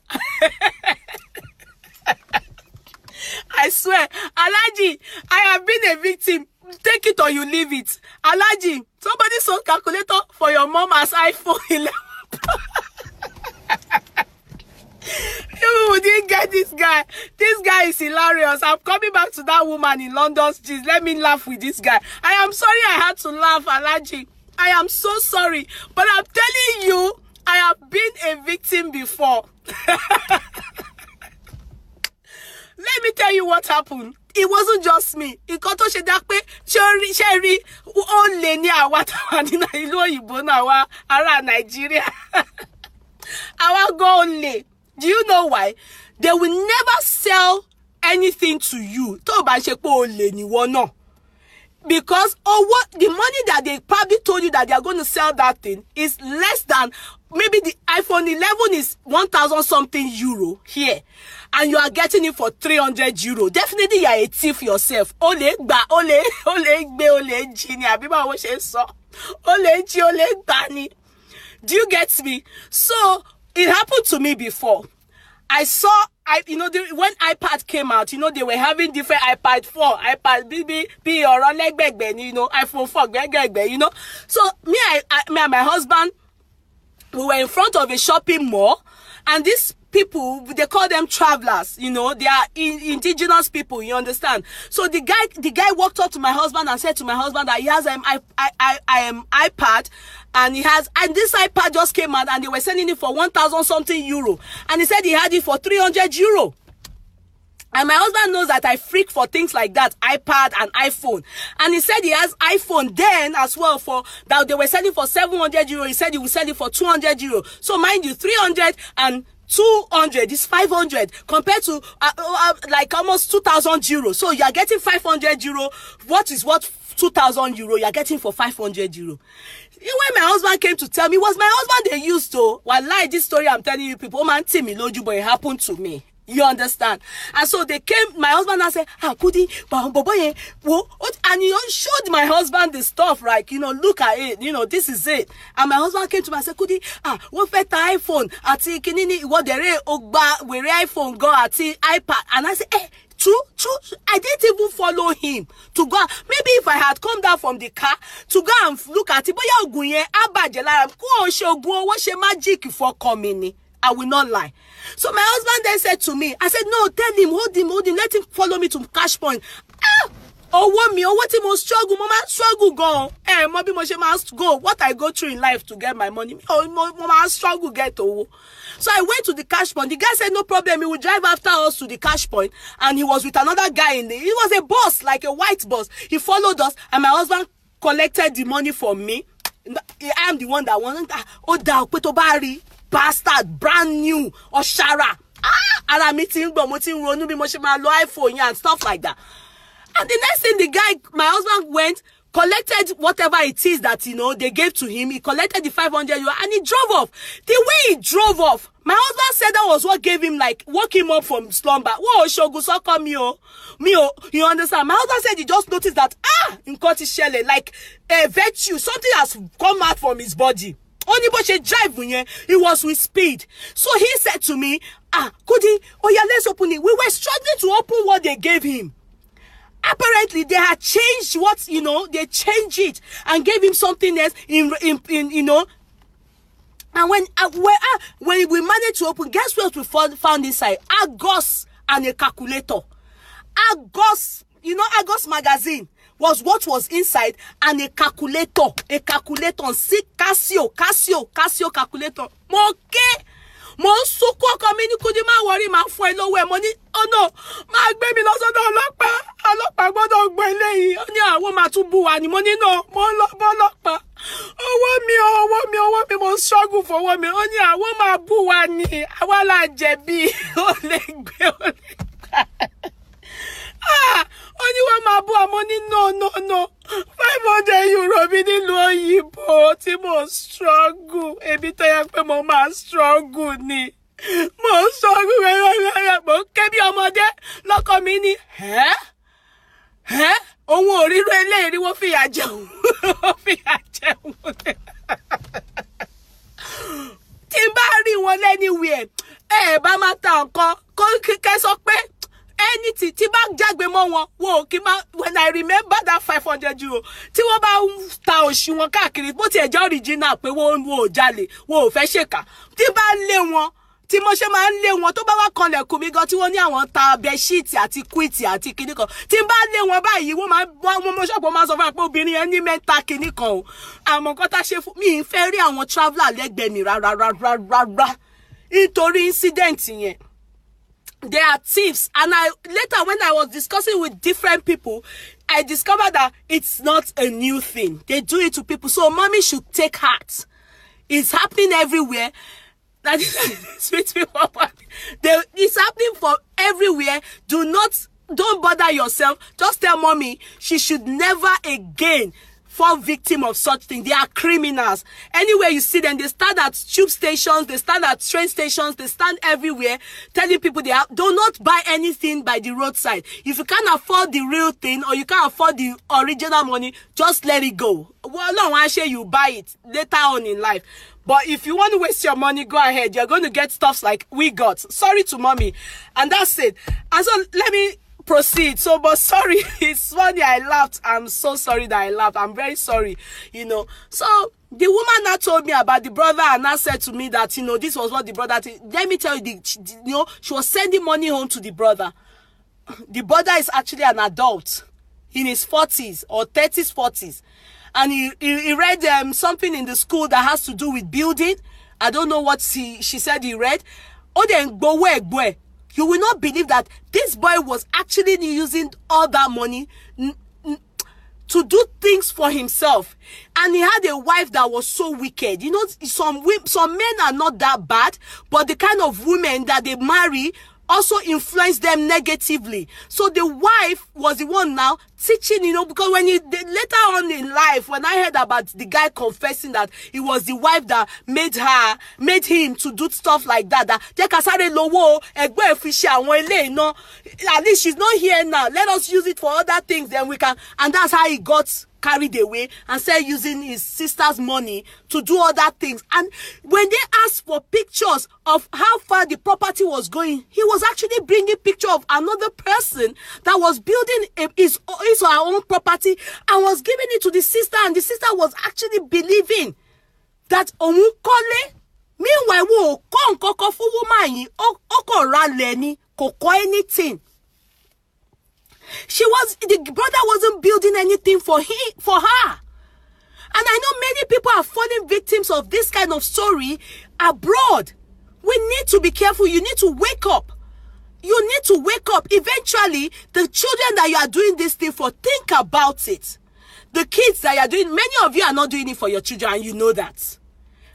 I swear, Alaji, I have been a victim. Take it or you leave it. Alaji, somebody sold calculator for your mom as iPhone 11. You didn't get this guy. This guy is hilarious. I'm coming back to that woman in London's jeans. Let me laugh with this guy. I am sorry I had to laugh, Alaji. I am so sorry. But I'm telling you, I have been a victim before. Let me tell you what happened. It wasn't just me. Ikoto Shedakpe, Sherry, only ni awatawadina ilo ibona wa ara Nigeria. Our go only. Do you know why? They will never sell anything to you. Because what the money that they probably told you that they are going to sell that thing is less than, maybe the iPhone 11 is 1,000 something euro here, and you are getting it for 300 euro. Definitely you are a thief yourself. Ole jini abiba wo se so. Ole ji ole gbani. Do you get me? So it happened to me before. I saw, when iPad came out, they were having different iPad 4, iPad BB, or iPhone 4, So me and my husband, we were in front of a shopping mall, And these people, they call them travelers, you know, they are indigenous people, you understand? So the guy walked up to my husband and said to my husband that he has an iPad, and this iPad just came out and they were selling it for 1,000 something euro, and he said he had it for 300 euro. And my husband knows that I freak for things like that, iPad and iPhone. And he said he has iPhone then as well for that they were selling for 700 euro. He said he will sell it for 200 euro. So mind you, 300 and 200 is 500 compared to like almost 2,000 euro. So you are getting 500 euro. What is what 2,000 euro you are getting for 500 euro? When my husband came to tell me, it was my husband they used to. Wallahi, this story I'm telling you people, man, me loju, but it happened to me. You understand? And so they came, my husband and said, Kudi, and he showed my husband the stuff, right? You know, look at it, you know, this is it. And my husband came to me and said, Kudi, what better iPhone? Ati kinini, what the ogba, where iPhone go, ati iPad. And I said, true. I didn't even follow him to go. Maybe if I had come down from the car to go and look at it, magic for coming. I will not lie. So my husband then said to me, I said, no, tell him, hold him, let him follow me to Cash Point. What him struggle, mama struggle go. Maybe must go. What I go through in life to get my money. Mama struggle get over. So I went to the Cash Point. The guy said, no problem, he will drive after us to the Cash Point. And he was with another guy he was a boss, like a white boss. He followed us, and my husband collected the money from me. I am the one that wanted bastard, brand new, Oshara. Ara meeting, but iPhone and stuff like that. And the next thing, the guy, my husband went, collected whatever it is that, you know, they gave to him. He collected the 500 euro and he drove off. The way he drove off, my husband said that was what gave him, like, woke him up from slumber. Whoa, Shogu, so come you understand? My husband said he just noticed that, in Kotichele, like, a virtue, something has come out from his body. Only but she drive he was with speed. So he said to me, Kudi, let's open it. We were struggling to open what they gave him. Apparently they had changed what, you know, they changed it and gave him something else in you know. And when we managed to open, guess what we found inside? Argos and a calculator. Argos, you know, Argos magazine was what was inside, and a calculator, Casio calculator. Mo suko komini kudi ma worry ma fún ẹ lówó money. Oh no, ma gbé mi lọ sọ́dọ̀ ọlọ́pàá gbọ́dọ̀ gbọ́ eléyìí. Ó ní àwọn ma tún bú wa ni mo ní no, mo lọ bọ́ ọlọ́pàá. Owó mi mo struggle for owó mi. Ó ní àwọn ma bú wa ni, àwa la jẹ̀bi. Ó lè gbé. Only one ma bú àmọ́ ní no. 500 euro mi nílùú òyìnbó tí mo struggle. Ebi tó yẹ pé mo máa struggle ni. Mo struggle mo ké bí ọmọdé lọ́kọ mi ní. Ohun òríró eléyìí wọ́n fìyà jẹun. Wọ́n fìyà jẹun. Tí n bá rí wọn anywhere, bá máa ta nǹkan kó kíkẹ́ sọ pé anything tí bá jágbe mọ́ wọn wo kí má when I remember that 500 euro tí wọ́n bá ta òṣì wọn káàkiri bó ti ẹ̀jẹ̀ original pé wọ́n ò jalè wọ́n ò fẹ́ ṣèkà tí bá lé wọn tí mo ṣe máa ń lé wọn tó bá wá kanlẹ̀kùn mi gan tí wọ́n ní àwọn ta bedsheet àti quit àti kinní kan tí bá lé wọn báyìí wọ́n mo ṣọ́pọ̀ máa sọ fún wa pé obìnrin yẹn ní mẹ́ta kinní kan o àmọ́ nǹkan tá ṣe fún mi ń fẹ́ rí àwọn traveller lẹ́gbẹ̀ẹ́ mi rárá nítorí incident yẹn. They are thieves. And later when I was discussing with different people, I discovered that it's not a new thing. They do it to people. So mommy should take heart. It's happening everywhere. That is it's happening for everywhere. Don't bother yourself. Just tell mommy she should never again fall victim of such things. They are criminals. Anywhere you see them, they stand at tube stations, they stand at train stations, they stand everywhere telling people do not buy anything by the roadside. If you can't afford the real thing or you can't afford the original money, just let it go. Well, no, I say you buy it later on in life. But if you want to waste your money, go ahead. You're going to get stuff like we got. Sorry to mommy. And that's it. And so let me proceed. So, but sorry, it's funny, I laughed. I'm so sorry that I laughed. I'm very sorry, So, the woman now told me about the brother and now said to me that, this was what the brother did. Let me tell you, she was sending money home to the brother. The brother is actually an adult in his 40s or 30s, 40s. And he read something in the school that has to do with building. I don't know what she said he read. Oh, then go where, boy. You will not believe that this boy was actually using all that money to do things for himself. And he had a wife that was so wicked. Some men are not that bad, but the kind of women that they marry also influence them negatively. So the wife was the one now teaching, because when later on in life, when I heard about the guy confessing that it was the wife that made him to do stuff like that, at least she's not here now. Let us use it for other things, then we can. And that's how he got carried away and started using his sister's money to do other things. And when they asked for pictures of how far the property was going, he was actually bringing picture of another person that was building his or her own property and was giving it to the sister, and the sister was actually believing that Omukole, meanwhile, anything. The brother wasn't building anything for her. And I know many people are falling victims of this kind of story abroad. We need to be careful. You need to wake up. You need to wake up. Eventually, the children that you are doing this thing for, think about it. The kids that you are doing, many of you are not doing it for your children, and you know that.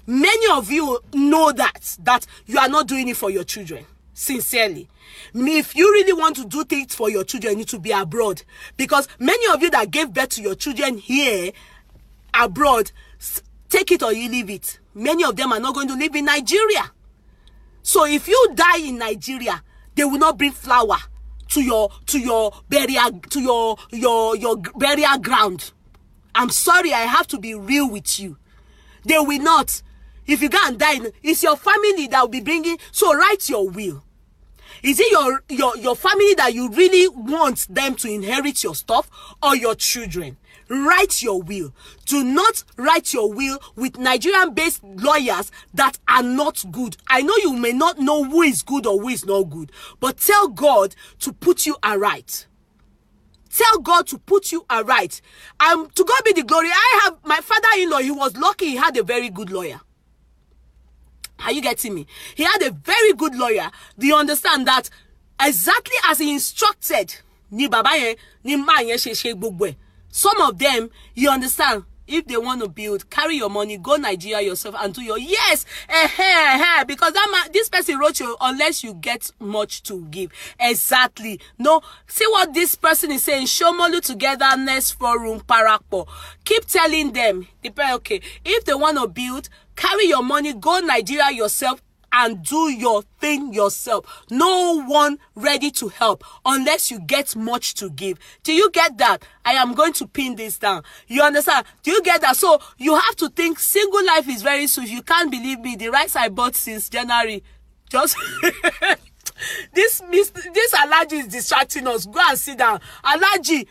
Many of you know that you are not doing it for your children. Sincerely. If you really want to do things for your children, you need to be abroad. Because many of you that gave birth to your children here, abroad, take it or you leave it. Many of them are not going to live in Nigeria. So if you die in Nigeria, they will not bring flower to your burial ground. I'm sorry, I have to be real with you. They will not. If you go and die, it's your family that will be bringing. So write your will. Is it your family that you really want them to inherit your stuff, or your children? Write your will. Do not write your will with Nigerian-based lawyers that are not good. I know you may not know who is good or who is not good, but tell God to put you aright. Tell God to put you aright. To God be the glory. I have my father-in-law. He was lucky. He had a very good lawyer. Are you getting me? He had a very good lawyer. Do you understand that? Exactly as he instructed, some of them, you understand, if they want to build, carry your money, go Nigeria yourself and do your, yes, because this person wrote you, unless you get much to give. Exactly. No, see what this person is saying, Shomolu Togetherness Forum Parapo. Keep telling them, okay, if they want to build, carry your money, go Nigeria yourself and do your thing yourself. No one ready to help unless you get much to give. Do you get that? I am going to pin this down. You understand? Do you get that? So you have to think single life is very sweet. You can't believe me. The rice I bought since January, just... This Alhaji is distracting us. Go and sit down. Alhaji,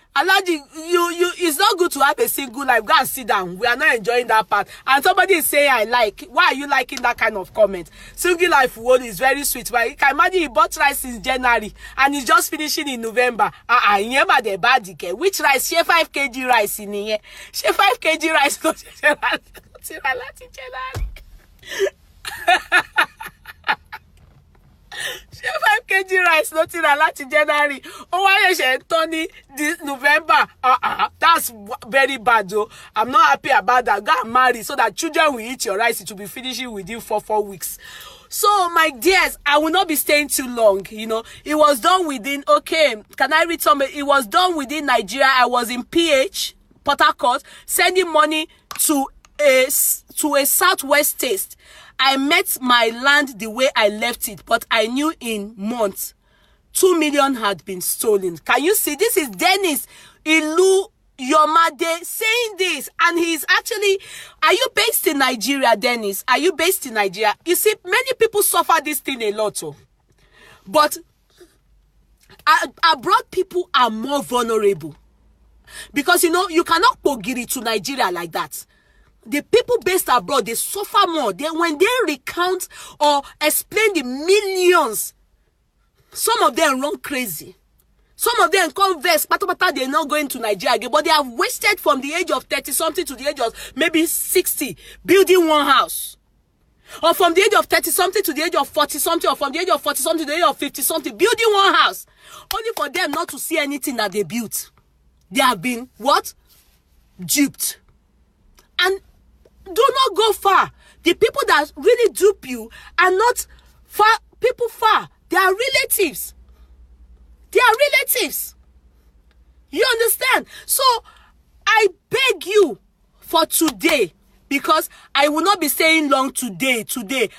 you it's not good to have a single life. Go and sit down. We are not enjoying that part. And somebody is saying I like. Why are you liking that kind of comment? Single life world is very sweet. But you can imagine he bought rice since January and he's just finishing in November. Which rice? Share 5 kg rice in here. Share 5 kg rice. Share 5 kg rice, not in Alati January. Oh, why is Tony this November? That's very bad, though. I'm not happy about that. Go and marry so that children will eat your rice. It will be finishing within 4 weeks. So, my dears, I will not be staying too long. It was done within, okay, can I read something? It was done within Nigeria. I was in PH, Port Harcourt, sending money to a southwest state. I met my land the way I left it, but I knew in months 2 million had been stolen. Can you see? This is Dennis Ilu Yomade saying this, and he's actually, are you based in Nigeria, Dennis? Are you based in Nigeria? You see, many people suffer this thing a lot, but Abroad people are more vulnerable. Because, you cannot pogiri to Nigeria like that. The people based abroad, they suffer more. When they recount or explain the millions, some of them run crazy. Some of them converse, they're not going to Nigeria again, but they have wasted from the age of 30-something to the age of maybe 60, building one house. Or from the age of 30-something to the age of 40-something, or from the age of 40-something to the age of 50-something, building one house. Only for them not to see anything that they built. They have been, what? Duped. And do not go far. The people that really dupe you are not people far. They are relatives. They are relatives. You understand? So, I beg you for today, because I will not be staying long today.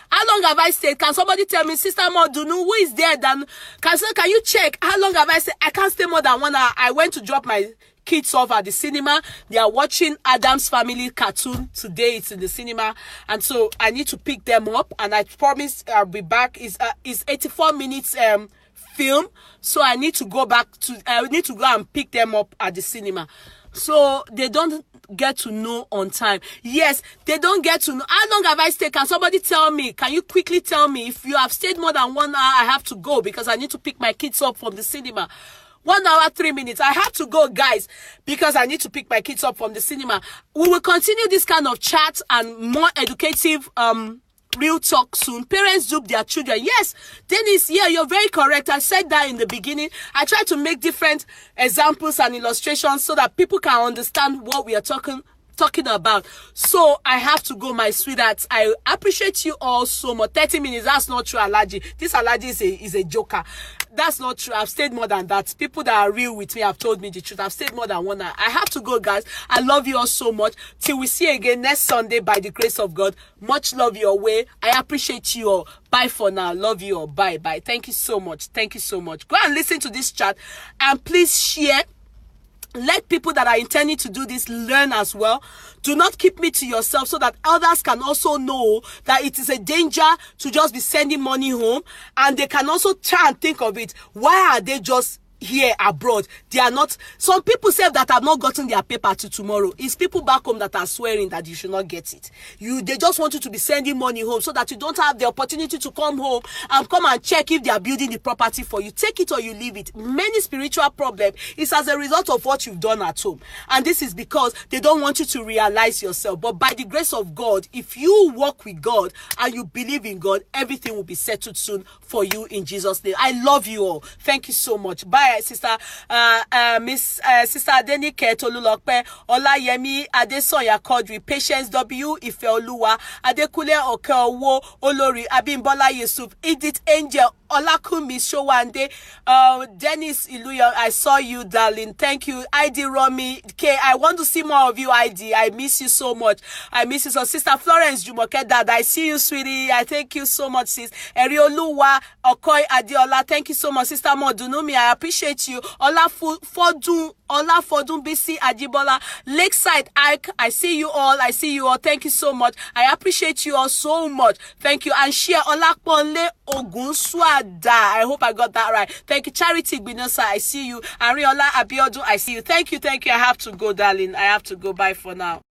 How long have I stayed? Can somebody tell me, Sister Modunu, who is there? Can you check? How long have I stayed? I can't stay more than 1 hour. I went to drop my kids off at the cinema. They are watching Addams Family cartoon. Today it's in the cinema. And so I need to pick them up. And I promise I'll be back. It's 84 minutes film. So I need to go and pick them up at the cinema. So they don't get to know on time. Yes, they don't get to know. How long have I stayed? Can somebody tell me? Can you quickly tell me? If you have stayed more than 1 hour, I have to go because I need to pick my kids up from the cinema. 1 hour, 3 minutes. I have to go, guys, because I need to pick my kids up from the cinema. We will continue this kind of chat and more educative real talk soon. Parents dupe their children. Yes, Dennis, yeah, you're very correct. I said that in the beginning. I try to make different examples and illustrations so that people can understand what we are talking about. So I have to go, my sweethearts. I appreciate you all so much. 30 minutes, that's not true, Allergy. This Allergy is a joker. That's not true. I've stayed more than that. People that are real with me have told me the truth. I've stayed more than 1 hour. I have to go, guys. I love you all so much. Till we see you again next Sunday by the grace of God. Much love your way. I appreciate you all. Bye for now. Love you all. Bye. Thank you so much. Thank you so much. Go and listen to this chat and please share. Let people that are intending to do this learn as well. Do not keep me to yourself so that others can also know that it is a danger to just be sending money home. And they can also try and think of it. Why are they just here abroad? They are not. Some people say that have not gotten their paper to tomorrow. It's people back home that are swearing that you should not get it. They just want you to be sending money home so that you don't have the opportunity to come home and come and check if they are building the property for you. Take it or you leave it. Many spiritual problems is as a result of what you've done at home. And this is because they don't want you to realize yourself. But by the grace of God, if you walk with God and you believe in God, everything will be settled soon for you in Jesus' name. I love you all. Thank you so much. Bye. Sister Adenike Tolulokpe, Olayemi Adesoya Kodri, Patience W, Ifeoluwa, Adekule Okeowo, Olori, Abimbola Yusuf, Edith Angel, Olakumi Showande, Dennis Iluya, I saw you, darling. Thank you. ID Romy K, I want to see more of you, ID. I miss you so much. I miss you so. Sister Florence Jumoke Dad, I see you, sweetie. I thank you so much, sis. Erioluwa Okoy Adiola, thank you so much. Sister Modunumi, I appreciate you. Ola Fodun BC Ajibola, Lakeside Ike, I see you all. Thank you so much. I appreciate you all so much. Thank you. And share Olaponle Ogunswada. I hope I got that right. Thank you. Charity Gbinosa, I see you. Ariola Abiodun, I see you. Thank you. I have to go, darling. I have to go. Bye for now.